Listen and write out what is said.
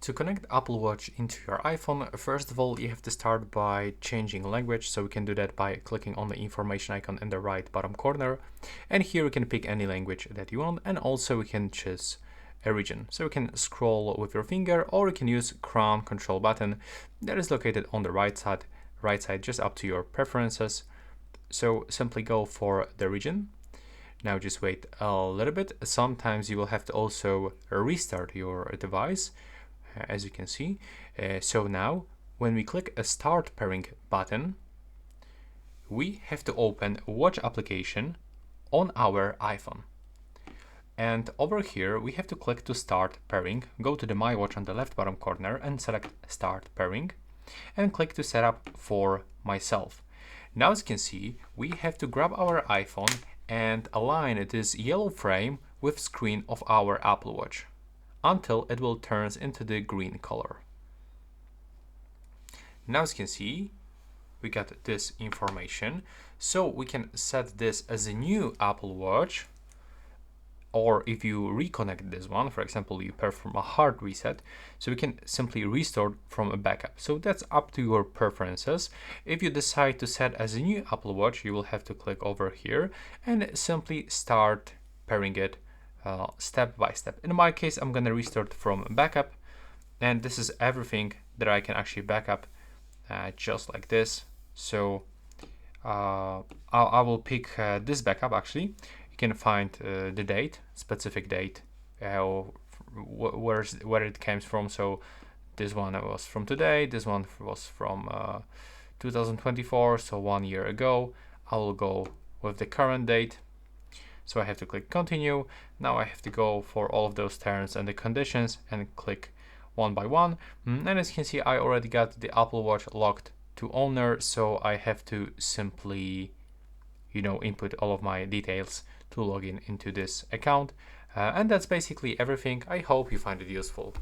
To connect Apple Watch into your iPhone, first of all, you have to start by changing language. So we can do that by clicking on the information icon in the right bottom corner. And here we can pick any language that you want. And also we can choose a region. So you can scroll with your finger, or you can use Crown Control button that is located on the right side, just up to your preferences. So simply go for the region. Now just wait a little bit. Sometimes you will have to also restart your device, as you can see. So now when we click a Start Pairing button, we have to open Watch application on our iPhone. And over here, we have to click to start pairing, go to the My Watch on the left bottom corner and select Start Pairing and click to set up for myself. Now, as you can see, we have to grab our iPhone and align this yellow frame with screen of our Apple Watch until it will turn into the green color. Now, as you can see, we got this information. So we can set this as a new Apple Watch, or if you reconnect this one, for example, you perform a hard reset, so we can simply restore from a backup. So that's up to your preferences. If you decide to set as a new Apple Watch, you will have to click over here and simply start pairing it step by step. In my case, I'm gonna restart from backup, and this is everything that I can actually backup just like this. So I will pick this backup. Actually, you can find the date, specific date, where it came from. So this one was from today, this one was from 2024, so 1 year ago. I will go with the current date. So I have to click continue. Now I have to go for all of those terms and the conditions and click one by one. And as you can see, I already got the Apple Watch locked to owner. So I have to simply, input all of my details to log in into this account. And that's basically everything. I hope you find it useful.